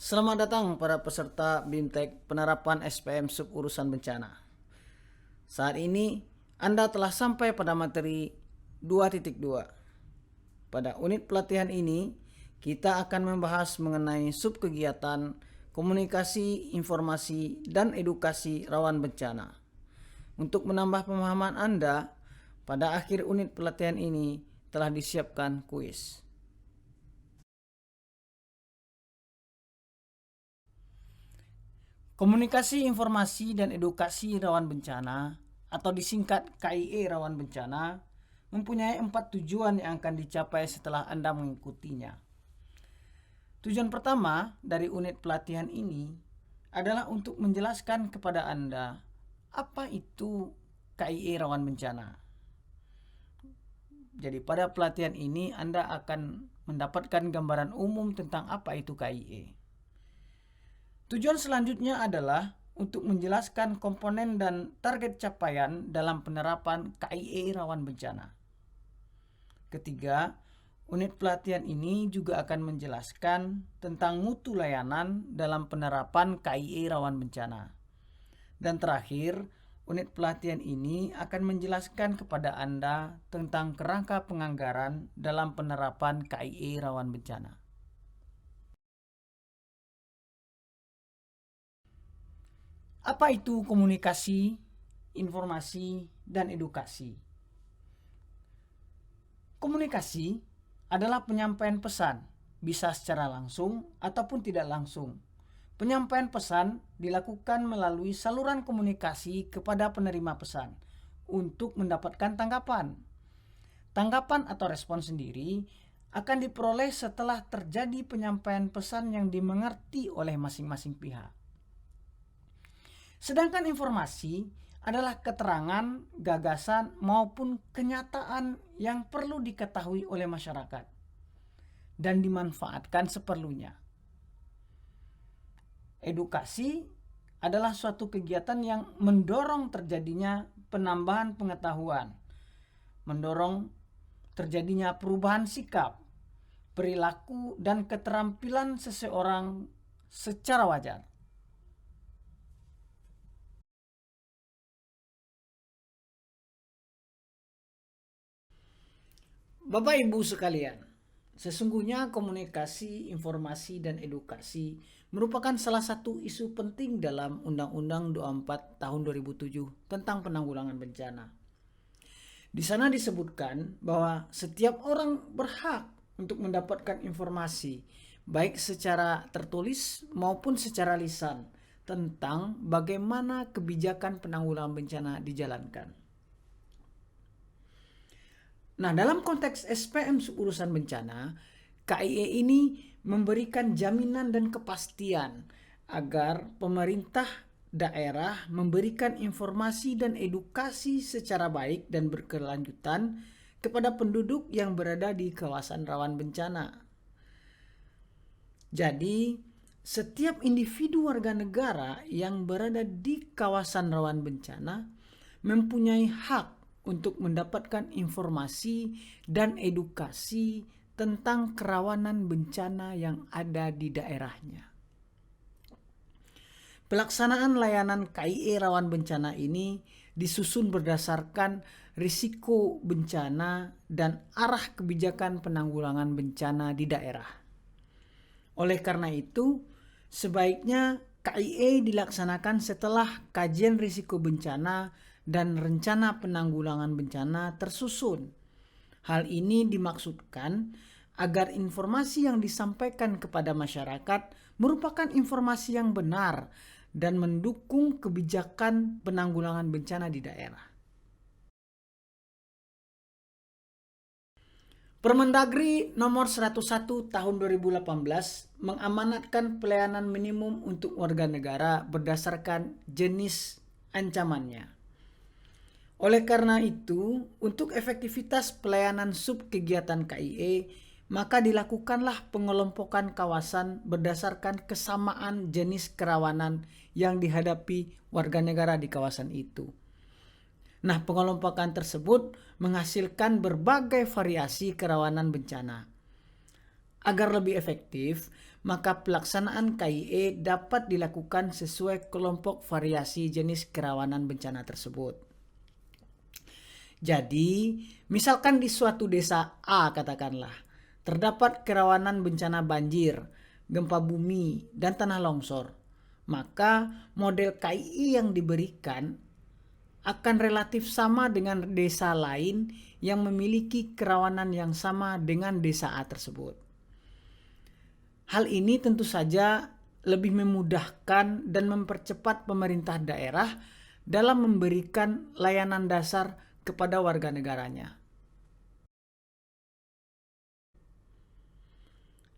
Selamat datang para peserta BIMTEK penerapan SPM sub urusan bencana. Saat ini Anda telah sampai pada materi 2.2. Pada unit pelatihan ini, kita akan membahas mengenai sub kegiatan komunikasi, informasi, dan edukasi rawan bencana. Untuk menambah pemahaman Anda, pada akhir unit pelatihan ini telah disiapkan kuis. Komunikasi, informasi, dan edukasi rawan bencana atau disingkat KIE rawan bencana mempunyai 4 tujuan yang akan dicapai setelah Anda mengikutinya. Tujuan pertama dari unit pelatihan ini adalah untuk menjelaskan kepada Anda apa itu KIE rawan bencana. Jadi pada pelatihan ini Anda akan mendapatkan gambaran umum tentang apa itu KIE. Tujuan selanjutnya adalah untuk menjelaskan komponen dan target capaian dalam penerapan KIE rawan bencana. Ketiga, unit pelatihan ini juga akan menjelaskan tentang mutu layanan dalam penerapan KIE rawan bencana. Dan terakhir, unit pelatihan ini akan menjelaskan kepada Anda tentang kerangka penganggaran dalam penerapan KIE rawan bencana. Apa itu komunikasi, informasi, dan edukasi? Komunikasi adalah penyampaian pesan, bisa secara langsung ataupun tidak langsung. Penyampaian pesan dilakukan melalui saluran komunikasi kepada penerima pesan untuk mendapatkan tanggapan. Tanggapan atau respon sendiri akan diperoleh setelah terjadi penyampaian pesan yang dimengerti oleh masing-masing pihak. Sedangkan informasi adalah keterangan, gagasan, maupun kenyataan yang perlu diketahui oleh masyarakat dan dimanfaatkan seperlunya. Edukasi adalah suatu kegiatan yang mendorong terjadinya penambahan pengetahuan, mendorong terjadinya perubahan sikap, perilaku, dan keterampilan seseorang secara wajar. Bapak Ibu sekalian, sesungguhnya komunikasi, informasi, dan edukasi merupakan salah satu isu penting dalam Undang-Undang 24 tahun 2007 tentang penanggulangan bencana. Di sana disebutkan bahwa setiap orang berhak untuk mendapatkan informasi, baik secara tertulis maupun secara lisan, tentang bagaimana kebijakan penanggulangan bencana dijalankan. Nah, dalam konteks SPM urusan bencana, KIE ini memberikan jaminan dan kepastian agar pemerintah daerah memberikan informasi dan edukasi secara baik dan berkelanjutan kepada penduduk yang berada di kawasan rawan bencana. Jadi, setiap individu warga negara yang berada di kawasan rawan bencana mempunyai hak untuk mendapatkan informasi dan edukasi tentang kerawanan bencana yang ada di daerahnya. Pelaksanaan layanan KIE rawan bencana ini disusun berdasarkan risiko bencana dan arah kebijakan penanggulangan bencana di daerah. Oleh karena itu, sebaiknya KIE dilaksanakan setelah kajian risiko bencana dan rencana penanggulangan bencana tersusun. Hal ini dimaksudkan agar informasi yang disampaikan kepada masyarakat merupakan informasi yang benar dan mendukung kebijakan penanggulangan bencana di daerah. Permendagri nomor 101 tahun 2018 mengamanatkan pelayanan minimum untuk warga negara berdasarkan jenis ancamannya. Oleh karena itu, untuk efektivitas pelayanan sub kegiatan KIE, maka dilakukanlah pengelompokan kawasan berdasarkan kesamaan jenis kerawanan yang dihadapi warga negara di kawasan itu. Nah, pengelompokan tersebut menghasilkan berbagai variasi kerawanan bencana. Agar lebih efektif, maka pelaksanaan KIE dapat dilakukan sesuai kelompok variasi jenis kerawanan bencana tersebut. Jadi, misalkan di suatu desa A katakanlah, terdapat kerawanan bencana banjir, gempa bumi, dan tanah longsor, maka model KIE yang diberikan akan relatif sama dengan desa lain yang memiliki kerawanan yang sama dengan desa A tersebut. Hal ini tentu saja lebih memudahkan dan mempercepat pemerintah daerah dalam memberikan layanan dasar kepada warga negaranya.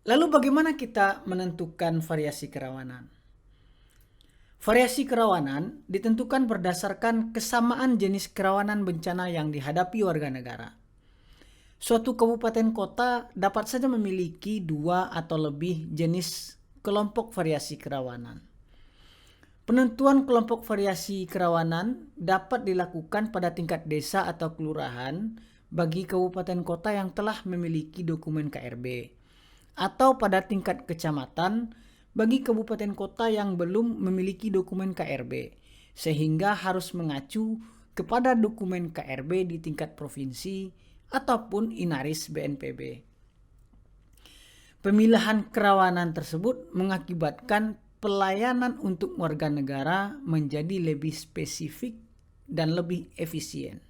Lalu bagaimana kita menentukan variasi kerawanan? Variasi kerawanan ditentukan berdasarkan kesamaan jenis kerawanan bencana yang dihadapi warga negara. Suatu kabupaten kota dapat saja memiliki 2 atau lebih jenis kelompok variasi kerawanan. Penentuan kelompok variasi kerawanan dapat dilakukan pada tingkat desa atau kelurahan bagi kabupaten kota yang telah memiliki dokumen KRB, atau pada tingkat kecamatan bagi kabupaten kota yang belum memiliki dokumen KRB, sehingga harus mengacu kepada dokumen KRB di tingkat provinsi ataupun Inaris BNPB. Pemilihan kerawanan tersebut mengakibatkan pelayanan untuk warga negara menjadi lebih spesifik dan lebih efisien.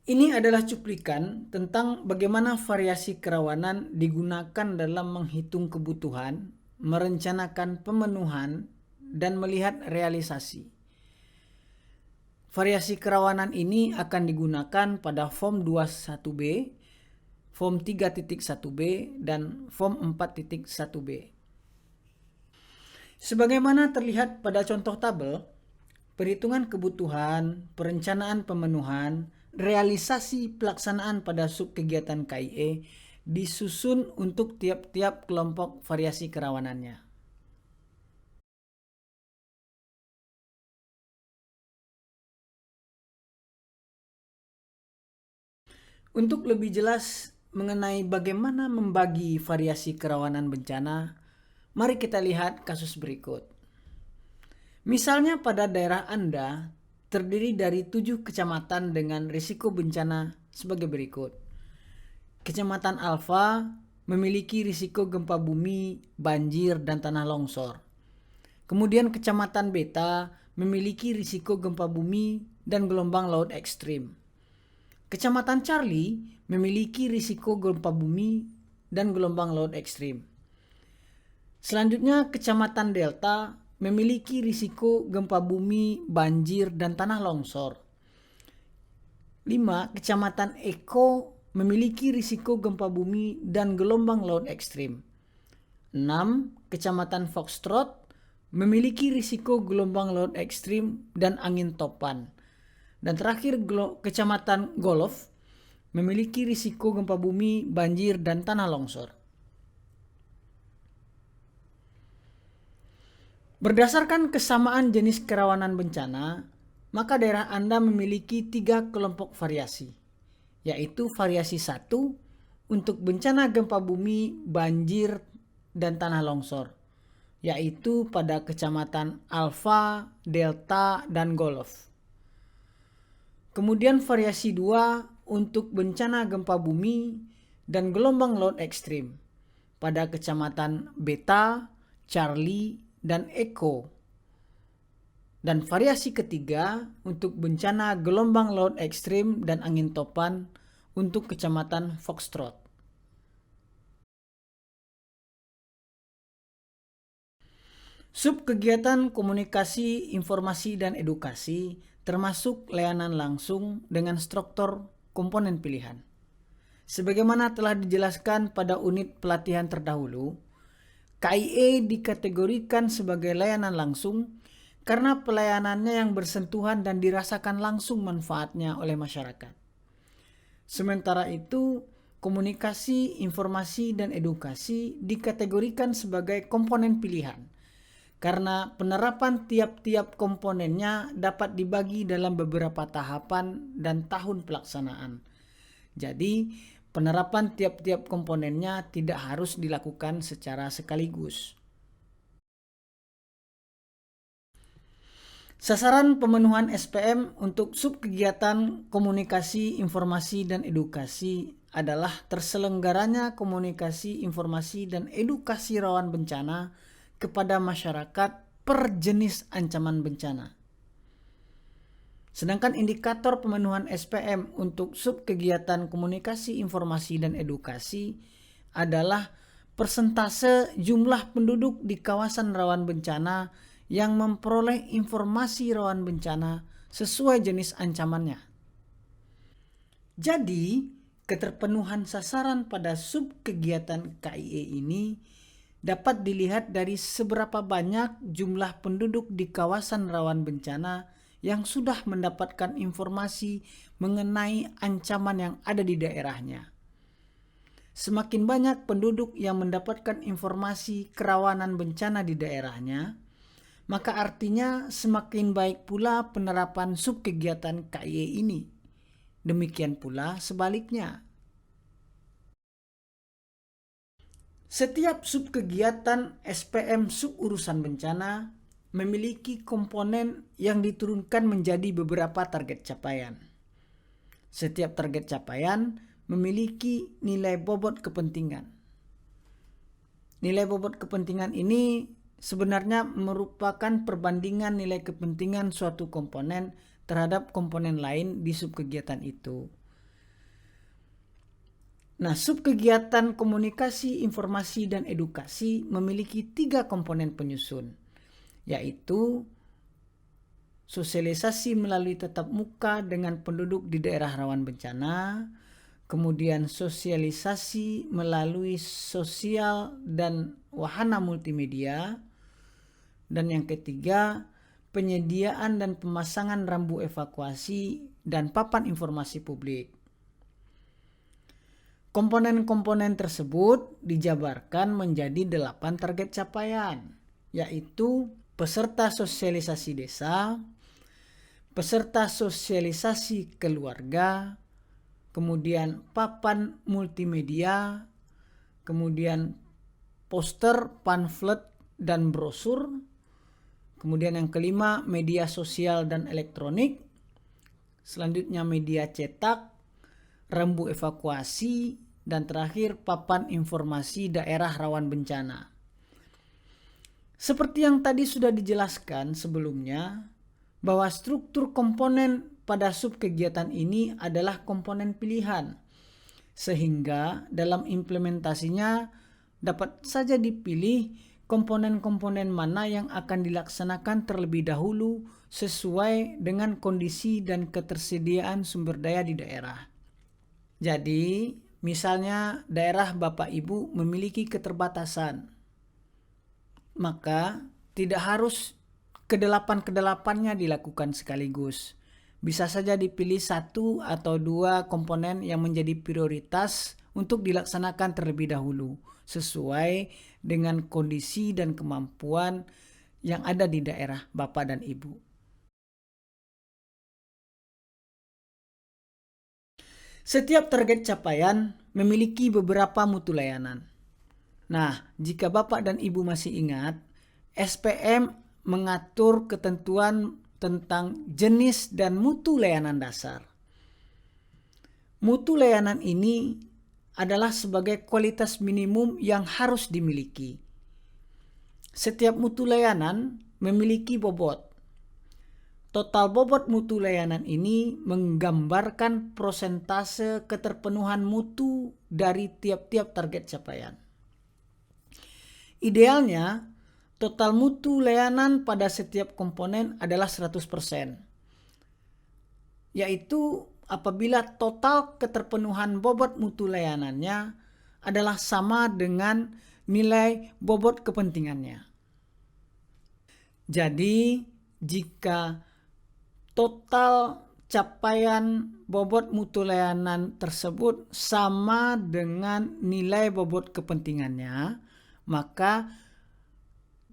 Ini adalah cuplikan tentang bagaimana variasi kerawanan digunakan dalam menghitung kebutuhan, merencanakan pemenuhan, dan melihat realisasi. Variasi kerawanan ini akan digunakan pada Form 21B, Form 3.1B, dan Form 4.1B. Sebagaimana terlihat pada contoh tabel, perhitungan kebutuhan, perencanaan pemenuhan, realisasi pelaksanaan pada subkegiatan KIE disusun untuk tiap-tiap kelompok variasi kerawanannya. Untuk lebih jelas mengenai bagaimana membagi variasi kerawanan bencana, mari kita lihat kasus berikut. Misalnya pada daerah Anda terdiri dari 7 kecamatan dengan risiko bencana sebagai berikut. Kecamatan Alfa memiliki risiko gempa bumi, banjir, dan tanah longsor. Kemudian Kecamatan Beta memiliki risiko gempa bumi dan gelombang laut ekstrim. Kecamatan Charlie memiliki risiko gempa bumi dan gelombang laut ekstrim. Selanjutnya Kecamatan Delta memiliki risiko gempa bumi, banjir, dan tanah longsor. 5. Kecamatan Eko memiliki risiko gempa bumi dan gelombang laut ekstrim. 6. Kecamatan Foxtrot memiliki risiko gelombang laut ekstrim dan angin topan. Dan terakhir Kecamatan Golf memiliki risiko gempa bumi, banjir, dan tanah longsor. Berdasarkan kesamaan jenis kerawanan bencana, maka daerah Anda memiliki 3 kelompok variasi, yaitu variasi 1 untuk bencana gempa bumi, banjir, dan tanah longsor, yaitu pada Kecamatan Alfa, Delta, dan Golf. Kemudian variasi 2 untuk bencana gempa bumi dan gelombang laut ekstrim pada Kecamatan Beta, Charlie, dan Eko. Dan variasi ketiga untuk bencana gelombang laut ekstrim dan angin topan untuk Kecamatan Foxtrot. Subkegiatan komunikasi, informasi, dan edukasi termasuk layanan langsung dengan struktur komponen pilihan. Sebagaimana telah dijelaskan pada unit pelatihan terdahulu, KIE dikategorikan sebagai layanan langsung karena pelayanannya yang bersentuhan dan dirasakan langsung manfaatnya oleh masyarakat. Sementara itu, komunikasi, informasi, dan edukasi dikategorikan sebagai komponen pilihan karena penerapan tiap-tiap komponennya dapat dibagi dalam beberapa tahapan dan tahun pelaksanaan. Jadi, Penerapan tiap-tiap komponennya tidak harus dilakukan secara sekaligus. Sasaran pemenuhan SPM untuk subkegiatan komunikasi, informasi, dan edukasi adalah terselenggaranya komunikasi, informasi, dan edukasi rawan bencana kepada masyarakat per jenis ancaman bencana. Sedangkan indikator pemenuhan SPM untuk subkegiatan komunikasi, informasi, dan edukasi adalah persentase jumlah penduduk di kawasan rawan bencana yang memperoleh informasi rawan bencana sesuai jenis ancamannya. Jadi, keterpenuhan sasaran pada subkegiatan KIE ini dapat dilihat dari seberapa banyak jumlah penduduk di kawasan rawan bencana yang sudah mendapatkan informasi mengenai ancaman yang ada di daerahnya. Semakin banyak penduduk yang mendapatkan informasi kerawanan bencana di daerahnya, maka artinya semakin baik pula penerapan subkegiatan KIE ini. Demikian pula sebaliknya. Setiap subkegiatan SPM suburusan bencana memiliki komponen yang diturunkan menjadi beberapa target capaian. Setiap target capaian memiliki nilai bobot kepentingan. Nilai bobot kepentingan ini sebenarnya merupakan perbandingan nilai kepentingan suatu komponen terhadap komponen lain di subkegiatan itu. Nah, subkegiatan komunikasi, informasi, dan edukasi memiliki 3 komponen penyusun, yaitu sosialisasi melalui tatap muka dengan penduduk di daerah rawan bencana, kemudian sosialisasi melalui sosial dan wahana multimedia, dan yang ketiga, penyediaan dan pemasangan rambu evakuasi dan papan informasi publik. Komponen-komponen tersebut dijabarkan menjadi 8 target capaian, yaitu peserta sosialisasi desa, peserta sosialisasi keluarga, kemudian papan multimedia, kemudian poster, pamflet, dan brosur, kemudian yang kelima media sosial dan elektronik, selanjutnya media cetak, rambu evakuasi, dan terakhir papan informasi daerah rawan bencana. Seperti yang tadi sudah dijelaskan sebelumnya, bahwa struktur komponen pada subkegiatan ini adalah komponen pilihan, sehingga dalam implementasinya dapat saja dipilih komponen-komponen mana yang akan dilaksanakan terlebih dahulu sesuai dengan kondisi dan ketersediaan sumber daya di daerah. Jadi, misalnya daerah Bapak Ibu memiliki keterbatasan, maka tidak harus kedelapan-kedelapannya dilakukan sekaligus. Bisa saja dipilih 1 atau 2 komponen yang menjadi prioritas untuk dilaksanakan terlebih dahulu, sesuai dengan kondisi dan kemampuan yang ada di daerah Bapak dan Ibu. Setiap target capaian memiliki beberapa mutu layanan. Nah, jika Bapak dan Ibu masih ingat, SPM mengatur ketentuan tentang jenis dan mutu layanan dasar. Mutu layanan ini adalah sebagai kualitas minimum yang harus dimiliki. Setiap mutu layanan memiliki bobot. Total bobot mutu layanan ini menggambarkan prosentase keterpenuhan mutu dari tiap-tiap target capaian. Idealnya, total mutu layanan pada setiap komponen adalah 100%, yaitu apabila total keterpenuhan bobot mutu layanannya adalah sama dengan nilai bobot kepentingannya. Jadi, jika total capaian bobot mutu layanan tersebut sama dengan nilai bobot kepentingannya, maka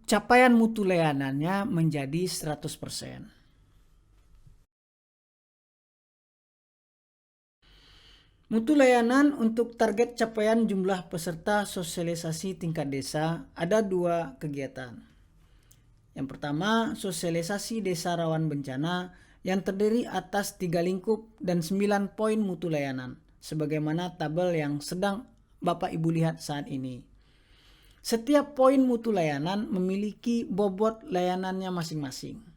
capaian mutu layanannya menjadi 100%. Mutu layanan untuk target capaian jumlah peserta sosialisasi tingkat desa ada 2 kegiatan. Yang pertama, sosialisasi desa rawan bencana yang terdiri atas 3 lingkup dan 9 poin mutu layanan, sebagaimana tabel yang sedang Bapak Ibu lihat saat ini. Setiap poin mutu layanan memiliki bobot layanannya masing-masing.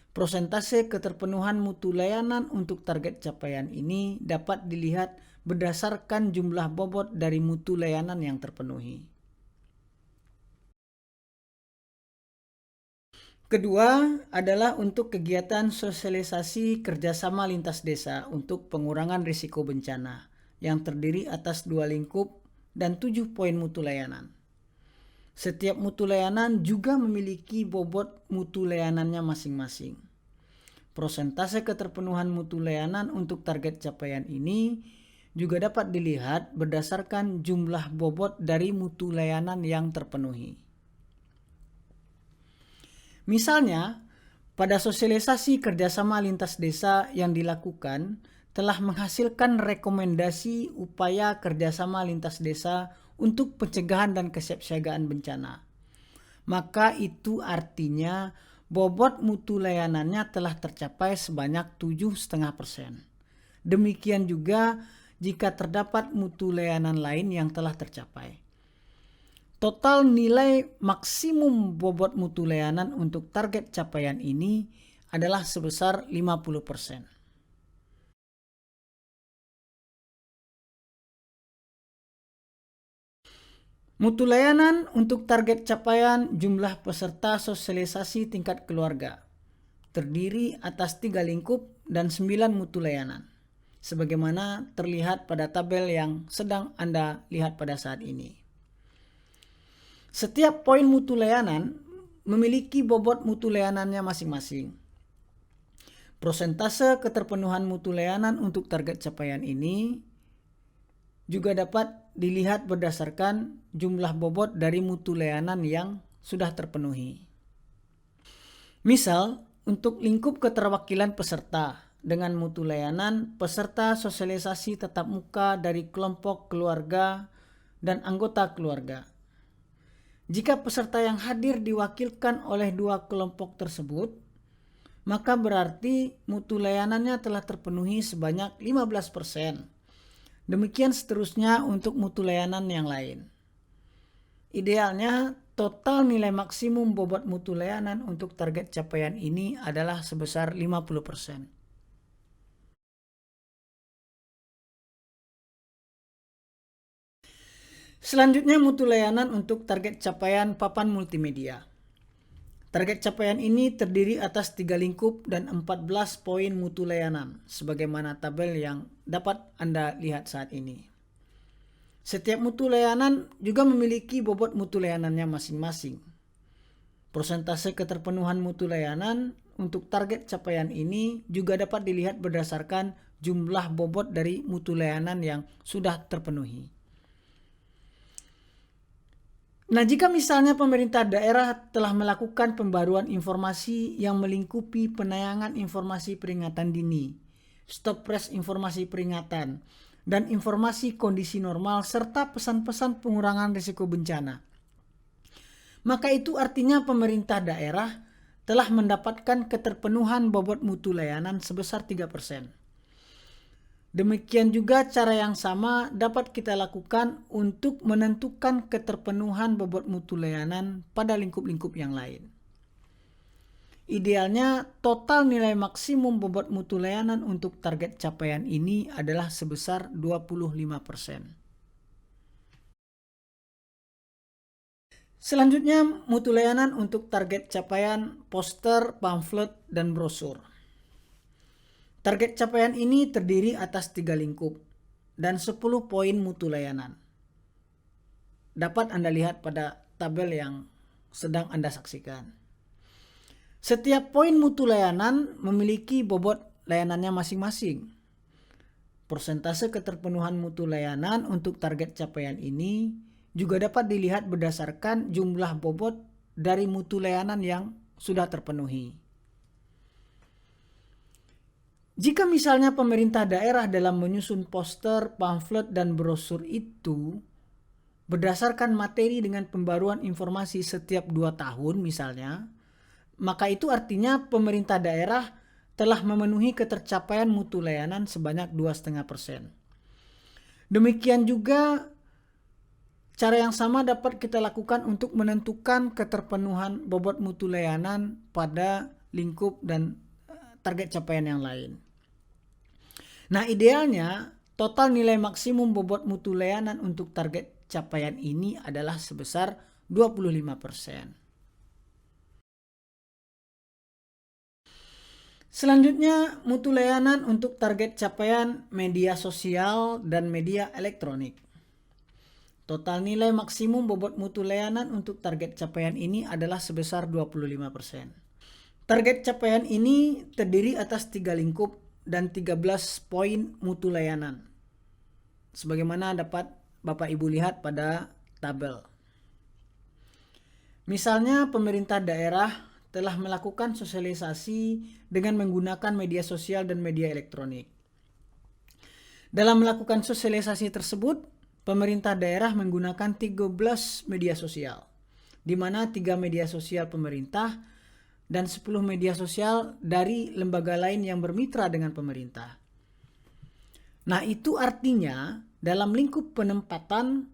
Prosentase keterpenuhan mutu layanan untuk target capaian ini dapat dilihat berdasarkan jumlah bobot dari mutu layanan yang terpenuhi. Kedua adalah untuk kegiatan sosialisasi kerjasama lintas desa untuk pengurangan risiko bencana yang terdiri atas 2 lingkup dan 7 poin mutu layanan. Setiap mutu layanan juga memiliki bobot mutu layanannya masing-masing. Prosentase keterpenuhan mutu layanan untuk target capaian ini juga dapat dilihat berdasarkan jumlah bobot dari mutu layanan yang terpenuhi. Misalnya, pada sosialisasi kerjasama lintas desa yang dilakukan telah menghasilkan rekomendasi upaya kerjasama lintas desa untuk pencegahan dan kesiapsiagaan bencana. Maka itu artinya bobot mutu layanannya telah tercapai sebanyak 7,5%. Demikian juga jika terdapat mutu layanan lain yang telah tercapai. Total nilai maksimum bobot mutu layanan untuk target capaian ini adalah sebesar 50%. Mutu layanan untuk target capaian jumlah peserta sosialisasi tingkat keluarga terdiri atas 3 lingkup dan 9 mutu layanan, sebagaimana terlihat pada tabel yang sedang Anda lihat pada saat ini. Setiap poin mutu layanan memiliki bobot mutu layanannya masing-masing. Prosentase keterpenuhan mutu layanan untuk target capaian ini juga dapat dilihat berdasarkan jumlah bobot dari mutu layanan yang sudah terpenuhi. Misal, untuk lingkup keterwakilan peserta dengan mutu layanan peserta sosialisasi tatap muka dari kelompok keluarga dan anggota keluarga. Jika peserta yang hadir diwakilkan oleh 2 kelompok tersebut, maka berarti mutu layanannya telah terpenuhi sebanyak 15%. Demikian seterusnya untuk mutu layanan yang lain. Idealnya, total nilai maksimum bobot mutu layanan untuk target capaian ini adalah sebesar 50%. Selanjutnya mutu layanan untuk target capaian papan multimedia. Target capaian ini terdiri atas 3 lingkup dan 14 poin mutu layanan, sebagaimana tabel yang dapat Anda lihat saat ini. Setiap mutu layanan juga memiliki bobot mutu layanannya masing-masing. Prosentase keterpenuhan mutu layanan untuk target capaian ini juga dapat dilihat berdasarkan jumlah bobot dari mutu layanan yang sudah terpenuhi. Nah, jika misalnya pemerintah daerah telah melakukan pembaruan informasi yang melingkupi penayangan informasi peringatan dini, stop press informasi peringatan, dan informasi kondisi normal serta pesan-pesan pengurangan risiko bencana, maka itu artinya pemerintah daerah telah mendapatkan keterpenuhan bobot mutu layanan sebesar 3%. Demikian juga cara yang sama dapat kita lakukan untuk menentukan keterpenuhan bobot mutu layanan pada lingkup-lingkup yang lain. Idealnya, total nilai maksimum bobot mutu layanan untuk target capaian ini adalah sebesar 25%. Selanjutnya, mutu layanan untuk target capaian poster, pamflet, dan brosur. Target capaian ini terdiri atas 3 lingkup dan 10 poin mutu layanan. Dapat Anda lihat pada tabel yang sedang Anda saksikan. Setiap poin mutu layanan memiliki bobot layanannya masing-masing. Persentase keterpenuhan mutu layanan untuk target capaian ini juga dapat dilihat berdasarkan jumlah bobot dari mutu layanan yang sudah terpenuhi. Jika misalnya pemerintah daerah dalam menyusun poster, pamflet, dan brosur itu berdasarkan materi dengan pembaruan informasi setiap 2 tahun misalnya, maka itu artinya pemerintah daerah telah memenuhi ketercapaian mutu layanan sebanyak 2,5%. Demikian juga cara yang sama dapat kita lakukan untuk menentukan keterpenuhan bobot mutu layanan pada lingkup dan target capaian yang lain. Nah, idealnya total nilai maksimum bobot mutu layanan untuk target capaian ini adalah sebesar 25%. Selanjutnya, mutu layanan untuk target capaian media sosial dan media elektronik. Total nilai maksimum bobot mutu layanan untuk target capaian ini adalah sebesar 25%. Target capaian ini terdiri atas 3 lingkup dan 13 poin mutu layanan, sebagaimana dapat Bapak Ibu lihat pada tabel. Misalnya pemerintah daerah telah melakukan sosialisasi dengan menggunakan media sosial dan media elektronik. Dalam melakukan sosialisasi tersebut, pemerintah daerah menggunakan 13 media sosial, di mana 3 media sosial pemerintah dan 10 media sosial dari lembaga lain yang bermitra dengan pemerintah. Nah, itu artinya dalam lingkup penempatan,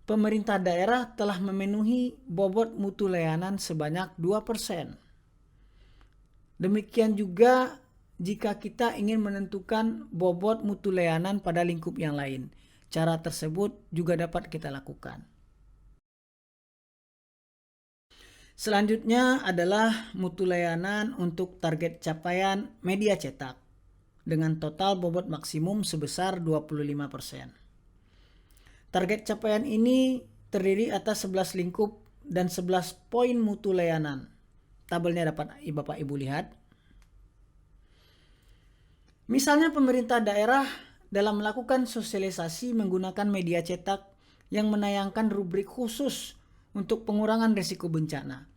pemerintah daerah telah memenuhi bobot mutu layanan sebanyak 2%. Demikian juga jika kita ingin menentukan bobot mutu layanan pada lingkup yang lain. Cara tersebut juga dapat kita lakukan. Selanjutnya adalah mutu layanan untuk target capaian media cetak dengan total bobot maksimum sebesar 25%. Target capaian ini terdiri atas 11 lingkup dan 11 poin mutu layanan. Tabelnya dapat Bapak Ibu lihat. Misalnya pemerintah daerah dalam melakukan sosialisasi menggunakan media cetak yang menayangkan rubrik khusus untuk pengurangan risiko bencana.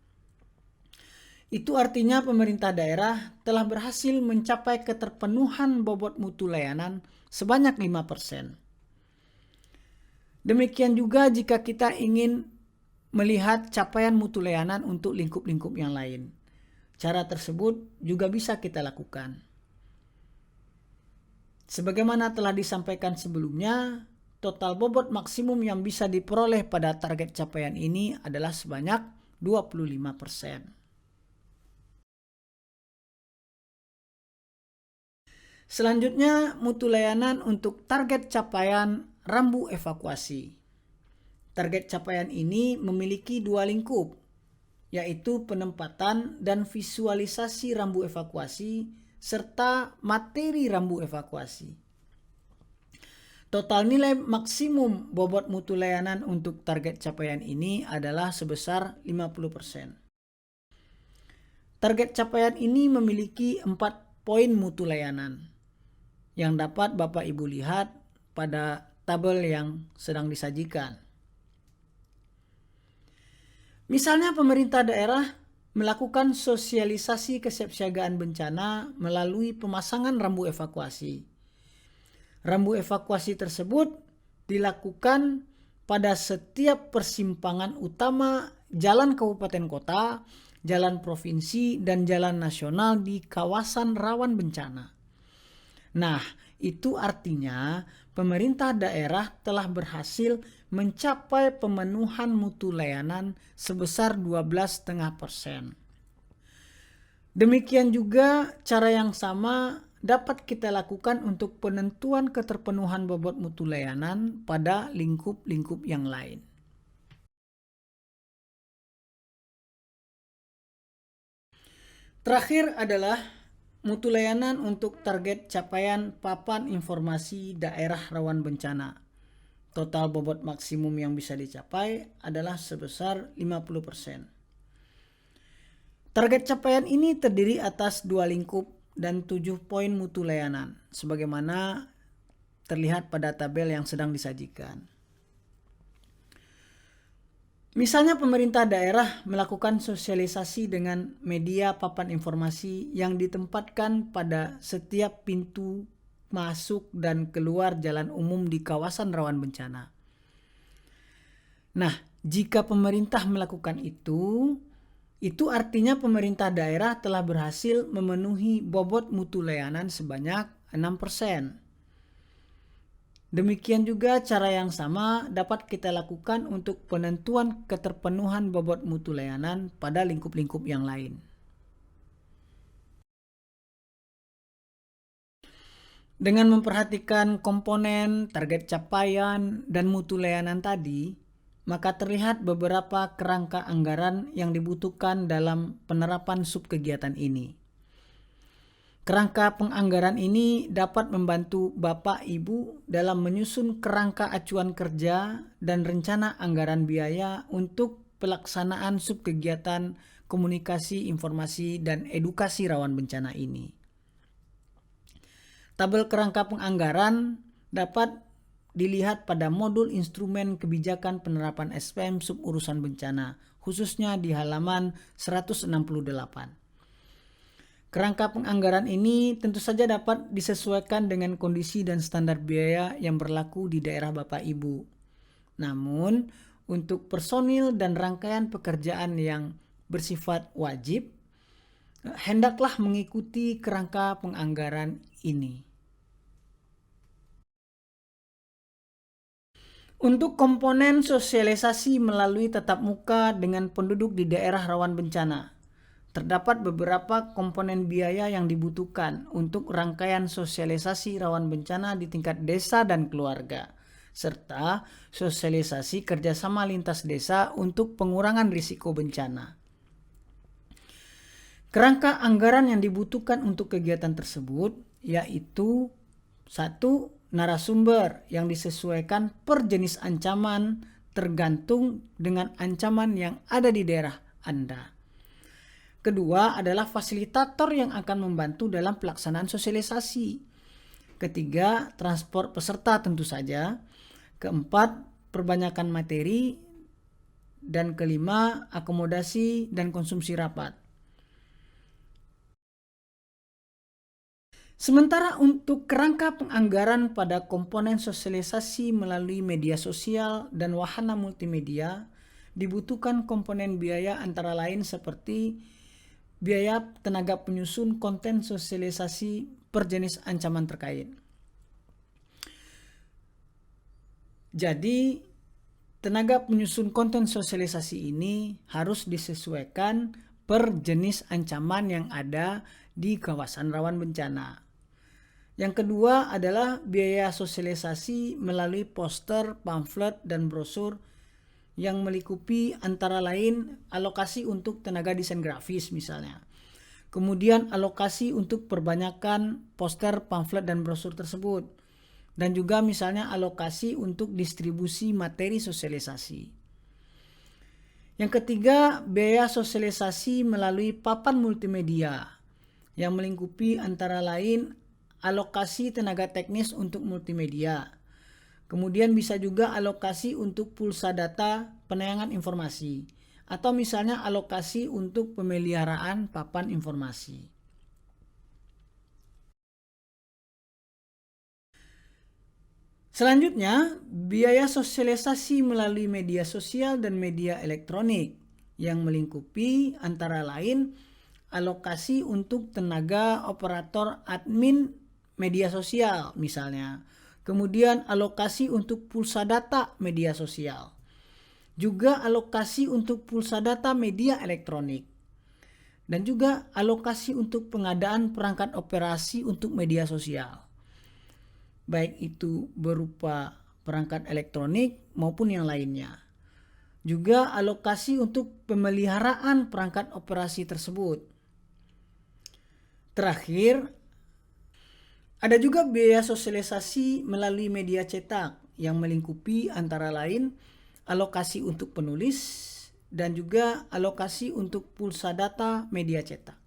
Itu artinya pemerintah daerah telah berhasil mencapai keterpenuhan bobot mutu layanan sebanyak 5%. Demikian juga jika kita ingin melihat capaian mutu layanan untuk lingkup-lingkup yang lain. Cara tersebut juga bisa kita lakukan. Sebagaimana telah disampaikan sebelumnya, total bobot maksimum yang bisa diperoleh pada target capaian ini adalah sebanyak 25%. Selanjutnya, mutu layanan untuk target capaian rambu evakuasi. Target capaian ini memiliki 2 lingkup, yaitu penempatan dan visualisasi rambu evakuasi serta materi rambu evakuasi. Total nilai maksimum bobot mutu layanan untuk target capaian ini adalah sebesar 50%. Target capaian ini memiliki 4 poin mutu layanan yang dapat Bapak Ibu lihat pada tabel yang sedang disajikan. Misalnya pemerintah daerah melakukan sosialisasi kesiapsiagaan bencana melalui pemasangan rambu evakuasi. Rambu evakuasi tersebut dilakukan pada setiap persimpangan utama jalan kabupaten kota, jalan provinsi, dan jalan nasional di kawasan rawan bencana. Nah, itu artinya pemerintah daerah telah berhasil mencapai pemenuhan mutu layanan sebesar 12,5%. Demikian juga cara yang sama dapat kita lakukan untuk penentuan keterpenuhan bobot mutu layanan pada lingkup-lingkup yang lain. Terakhir adalah mutu layanan untuk target capaian papan informasi daerah rawan bencana. Total bobot maksimum yang bisa dicapai adalah sebesar 50%. Target capaian ini terdiri atas 2 lingkup dan 7 poin mutu layanan, sebagaimana terlihat pada tabel yang sedang disajikan. Misalnya pemerintah daerah melakukan sosialisasi dengan media papan informasi yang ditempatkan pada setiap pintu masuk dan keluar jalan umum di kawasan rawan bencana. Nah, jika pemerintah melakukan itu artinya pemerintah daerah telah berhasil memenuhi bobot mutu layanan sebanyak 6%. Demikian juga cara yang sama dapat kita lakukan untuk penentuan keterpenuhan bobot mutu layanan pada lingkup-lingkup yang lain. Dengan memperhatikan komponen, target capaian, dan mutu layanan tadi, maka terlihat beberapa kerangka anggaran yang dibutuhkan dalam penerapan subkegiatan ini. Kerangka penganggaran ini dapat membantu Bapak Ibu dalam menyusun kerangka acuan kerja dan rencana anggaran biaya untuk pelaksanaan subkegiatan komunikasi, informasi, dan edukasi rawan bencana ini. Tabel kerangka penganggaran dapat dilihat pada modul instrumen kebijakan penerapan SPM suburusan bencana, khususnya di halaman 168. Kerangka penganggaran ini tentu saja dapat disesuaikan dengan kondisi dan standar biaya yang berlaku di daerah Bapak Ibu. Namun, untuk personil dan rangkaian pekerjaan yang bersifat wajib, hendaklah mengikuti kerangka penganggaran ini. Untuk komponen sosialisasi melalui tatap muka dengan penduduk di daerah rawan bencana, terdapat beberapa komponen biaya yang dibutuhkan untuk rangkaian sosialisasi rawan bencana di tingkat desa dan keluarga, serta sosialisasi kerjasama lintas desa untuk pengurangan risiko bencana. Kerangka anggaran yang dibutuhkan untuk kegiatan tersebut yaitu 1. Narasumber yang disesuaikan per jenis ancaman tergantung dengan ancaman yang ada di daerah Anda. Kedua adalah fasilitator yang akan membantu dalam pelaksanaan sosialisasi. Ketiga, transport peserta tentu saja. Keempat, perbanyakan materi. Dan kelima, akomodasi dan konsumsi rapat. Sementara untuk kerangka penganggaran pada komponen sosialisasi melalui media sosial dan wahana multimedia, dibutuhkan komponen biaya antara lain seperti biaya tenaga penyusun konten sosialisasi per jenis ancaman terkait. Jadi, tenaga penyusun konten sosialisasi ini harus disesuaikan per jenis ancaman yang ada di kawasan rawan bencana. Yang kedua adalah biaya sosialisasi melalui poster, pamflet, dan brosur yang melingkupi antara lain alokasi untuk tenaga desain grafis misalnya. Kemudian alokasi untuk perbanyakan poster, pamflet, dan brosur tersebut. Dan juga misalnya alokasi untuk distribusi materi sosialisasi. Yang ketiga, biaya sosialisasi melalui papan multimedia yang melingkupi antara lain alokasi tenaga teknis untuk multimedia. Kemudian bisa juga alokasi untuk pulsa data penayangan informasi. Atau misalnya alokasi untuk pemeliharaan papan informasi. Selanjutnya, biaya sosialisasi melalui media sosial dan media elektronik yang melingkupi antara lain alokasi untuk tenaga operator admin media sosial misalnya. Kemudian alokasi untuk pulsa data media sosial. Juga alokasi untuk pulsa data media elektronik. Dan juga alokasi untuk pengadaan perangkat operasi untuk media sosial. Baik itu berupa perangkat elektronik maupun yang lainnya. Juga alokasi untuk pemeliharaan perangkat operasi tersebut. Terakhir, ada juga biaya sosialisasi melalui media cetak yang melingkupi antara lain alokasi untuk penulis dan juga alokasi untuk pulsa data media cetak.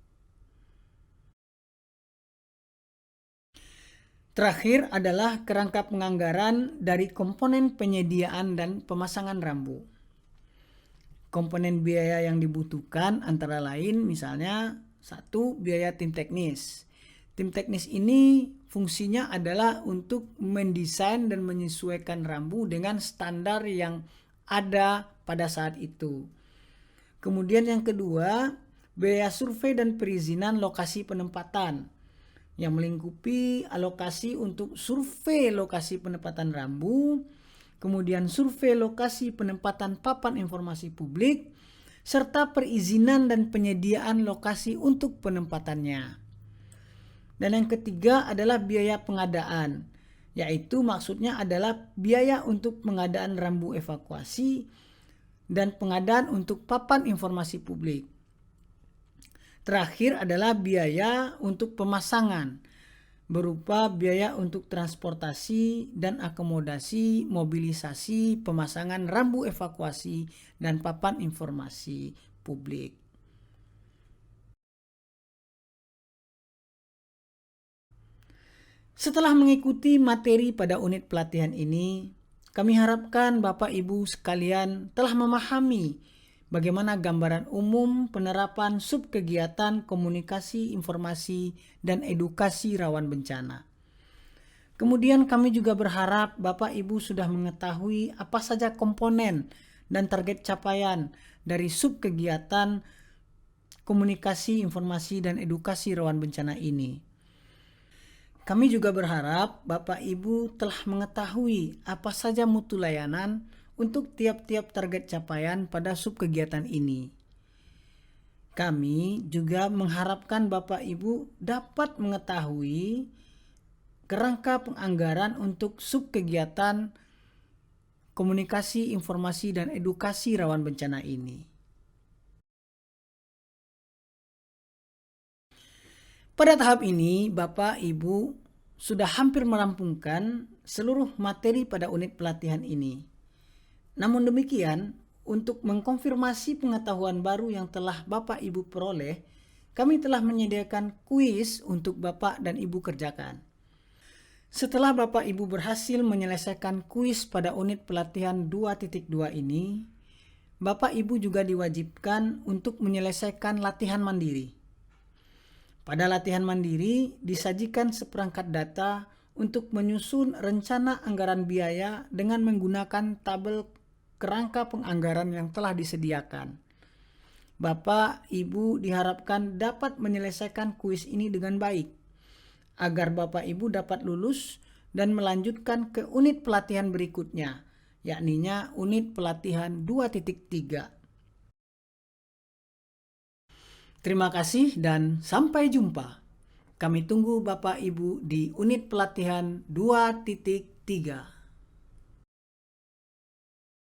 Terakhir adalah kerangka penganggaran dari komponen penyediaan dan pemasangan rambu. Komponen biaya yang dibutuhkan antara lain misalnya 1. Biaya tim teknis. Tim teknis ini fungsinya adalah untuk mendesain dan menyesuaikan rambu dengan standar yang ada pada saat itu. Kemudian yang kedua, biaya survei dan perizinan lokasi penempatan yang melingkupi alokasi untuk survei lokasi penempatan rambu, kemudian survei lokasi penempatan papan informasi publik, serta perizinan dan penyediaan lokasi untuk penempatannya. Dan yang ketiga adalah biaya pengadaan, yaitu maksudnya adalah biaya untuk pengadaan rambu evakuasi dan pengadaan untuk papan informasi publik. Terakhir adalah biaya untuk pemasangan, berupa biaya untuk transportasi dan akomodasi, mobilisasi, pemasangan rambu evakuasi, dan papan informasi publik. Setelah mengikuti materi pada unit pelatihan ini, kami harapkan Bapak Ibu sekalian telah memahami bagaimana gambaran umum penerapan subkegiatan komunikasi, informasi, dan edukasi rawan bencana. Kemudian kami juga berharap Bapak Ibu sudah mengetahui apa saja komponen dan target capaian dari subkegiatan komunikasi, informasi, dan edukasi rawan bencana ini. Kami juga berharap Bapak Ibu telah mengetahui apa saja mutu layanan untuk tiap-tiap target capaian pada subkegiatan ini. Kami juga mengharapkan Bapak Ibu dapat mengetahui kerangka penganggaran untuk subkegiatan komunikasi, informasi, dan edukasi rawan bencana ini. Pada tahap ini, Bapak Ibu sudah hampir merampungkan seluruh materi pada unit pelatihan ini. Namun demikian, untuk mengkonfirmasi pengetahuan baru yang telah Bapak Ibu peroleh, kami telah menyediakan kuis untuk Bapak dan Ibu kerjakan. Setelah Bapak Ibu berhasil menyelesaikan kuis pada unit pelatihan 2.2 ini, Bapak Ibu juga diwajibkan untuk menyelesaikan latihan mandiri. Pada latihan mandiri disajikan seperangkat data untuk menyusun rencana anggaran biaya dengan menggunakan tabel kerangka penganggaran yang telah disediakan. Bapak, Ibu diharapkan dapat menyelesaikan kuis ini dengan baik, agar Bapak Ibu dapat lulus dan melanjutkan ke unit pelatihan berikutnya, yakninya unit pelatihan 2.3. Terima kasih dan sampai jumpa. Kami tunggu Bapak Ibu di unit pelatihan 2.3.